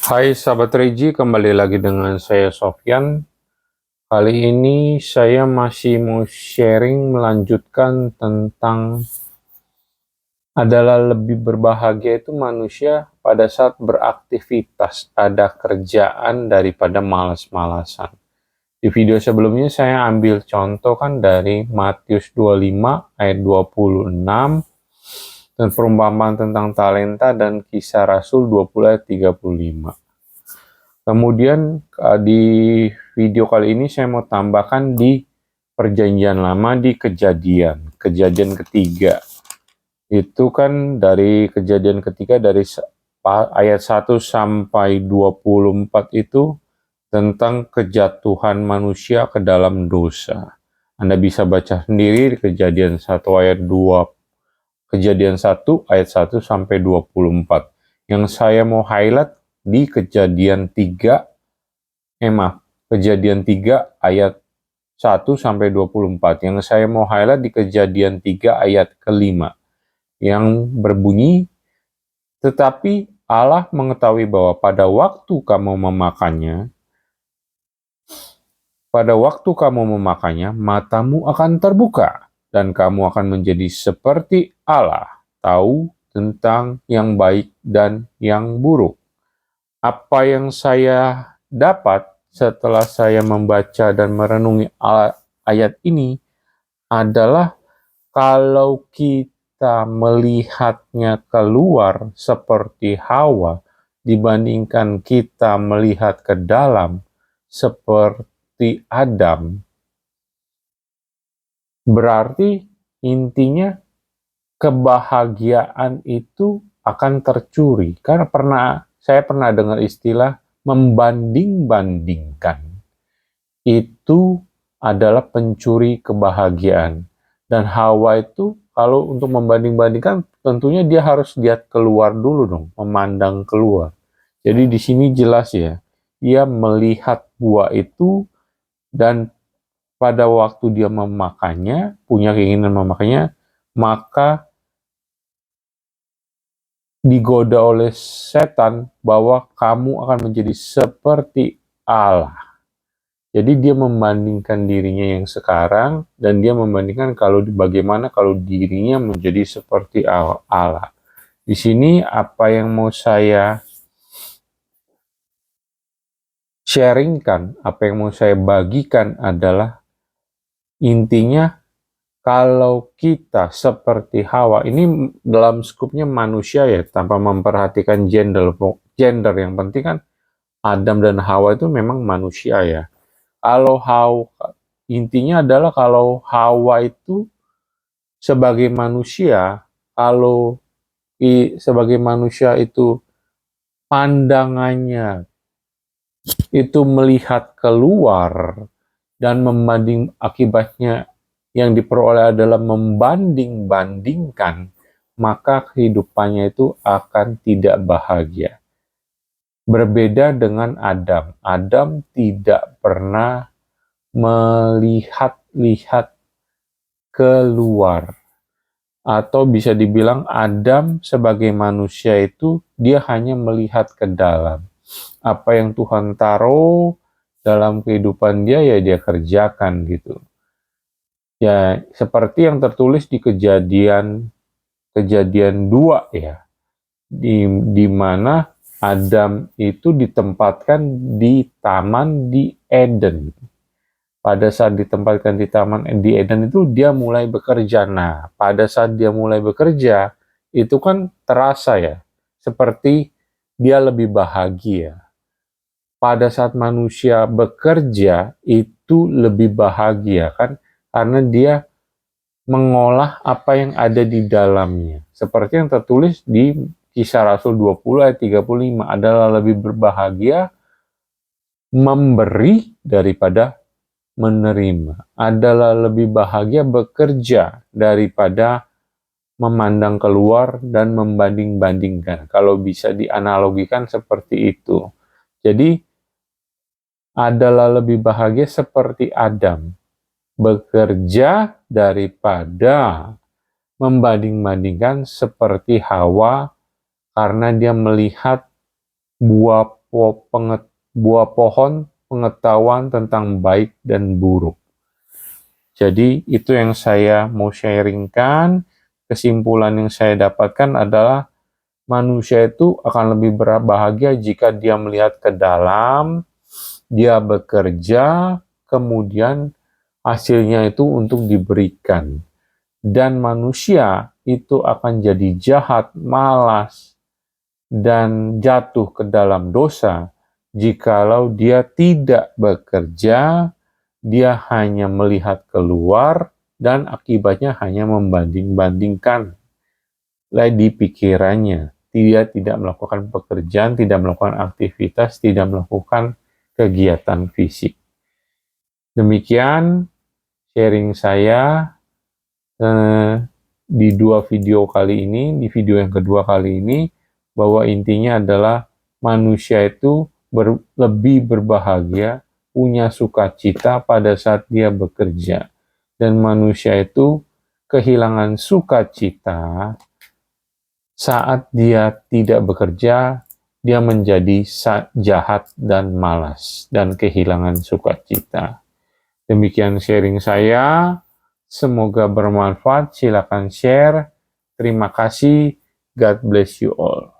Hai sahabat Regi, kembali lagi dengan saya Sofyan. Kali ini saya masih mau sharing melanjutkan tentang adalah lebih berbahagia itu manusia pada saat beraktivitas, ada kerjaan daripada malas-malasan. Di video sebelumnya saya ambil contoh kan dari Matius 25 ayat 26 dan perumpamaan tentang talenta dan Kisah Rasul 20 ayat 35. Kemudian di video kali ini saya mau tambahkan di Perjanjian Lama di Kejadian ketiga. Itu kan dari Kejadian ketiga dari ayat 1 sampai 24 itu tentang kejatuhan manusia ke dalam dosa. Anda bisa baca sendiri di Kejadian 1 ayat 2, Kejadian 1 ayat 1 sampai 24. Yang saya mau highlight di Kejadian 3 Kejadian 3 ayat 1 sampai 24. Yang saya mau highlight di Kejadian 3 ayat kelima yang berbunyi, tetapi Allah mengetahui bahwa pada waktu kamu memakannya, matamu akan terbuka dan kamu akan menjadi seperti Allah, tahu tentang yang baik dan yang buruk. Apa yang saya dapat setelah saya membaca dan merenungi ayat ini adalah kalau kita melihatnya keluar seperti Hawa dibandingkan kita melihat ke dalam seperti Adam, berarti intinya kebahagiaan itu akan tercuri. Karena saya pernah dengar istilah membanding-bandingkan. Itu adalah pencuri kebahagiaan. Dan Hawa itu kalau untuk membanding-bandingkan tentunya dia harus lihat keluar dulu dong, memandang keluar. Jadi di sini jelas ya, dia melihat buah itu dan pada waktu dia memakannya, punya keinginan memakannya, maka digoda oleh setan bahwa kamu akan menjadi seperti Allah. Jadi dia membandingkan dirinya yang sekarang dan dia membandingkan bagaimana kalau dirinya menjadi seperti Allah. Di sini apa yang mau saya sharingkan, apa yang mau saya bagikan adalah intinya kalau kita seperti Hawa, ini dalam skupnya manusia ya, tanpa memperhatikan gender yang penting kan Adam dan Hawa itu memang manusia ya. Kalau intinya adalah kalau Hawa itu sebagai manusia, kalau sebagai manusia itu pandangannya itu melihat keluar dan akibatnya yang diperoleh adalah membanding-bandingkan, maka kehidupannya itu akan tidak bahagia. Berbeda dengan Adam. Adam tidak pernah melihat-lihat keluar. Atau bisa dibilang Adam sebagai manusia itu dia hanya melihat ke dalam. Apa yang Tuhan taruh dalam kehidupan dia ya dia kerjakan gitu. Ya seperti yang tertulis di Kejadian 2 ya. Di mana Adam itu ditempatkan di taman di Eden. Pada saat ditempatkan di taman di Eden itu dia mulai bekerja. Nah, pada saat dia mulai bekerja, itu kan terasa ya, seperti dia lebih bahagia. Pada saat manusia bekerja, itu lebih bahagia kan, karena dia mengolah apa yang ada di dalamnya. Seperti yang tertulis di Kisah Rasul 20 ayat 35, adalah lebih berbahagia memberi daripada menerima, adalah lebih bahagia bekerja daripada memandang keluar dan membanding-bandingkan. Kalau bisa dianalogikan seperti itu. Jadi adalah lebih bahagia seperti Adam, bekerja daripada membanding-bandingkan seperti Hawa karena dia melihat buah buah pohon pengetahuan tentang baik dan buruk. Jadi itu yang saya mau sharingkan. Kesimpulan yang saya dapatkan adalah manusia itu akan lebih berbahagia jika dia melihat ke dalam, dia bekerja, kemudian hasilnya itu untuk diberikan. Dan manusia itu akan jadi jahat, malas, dan jatuh ke dalam dosa jikalau dia tidak bekerja, dia hanya melihat keluar, dan akibatnya hanya membanding-bandingkan di pikirannya. Dia tidak melakukan pekerjaan, tidak melakukan aktivitas, tidak melakukan kegiatan fisik. Demikian sharing saya di dua video kali ini, di video yang kedua kali ini, bahwa intinya adalah manusia itu lebih berbahagia, punya sukacita pada saat dia bekerja. Dan manusia itu kehilangan sukacita saat dia tidak bekerja, dia menjadi jahat dan malas dan kehilangan sukacita. Demikian sharing saya. Semoga bermanfaat. Silakan share. Terima kasih. God bless you all.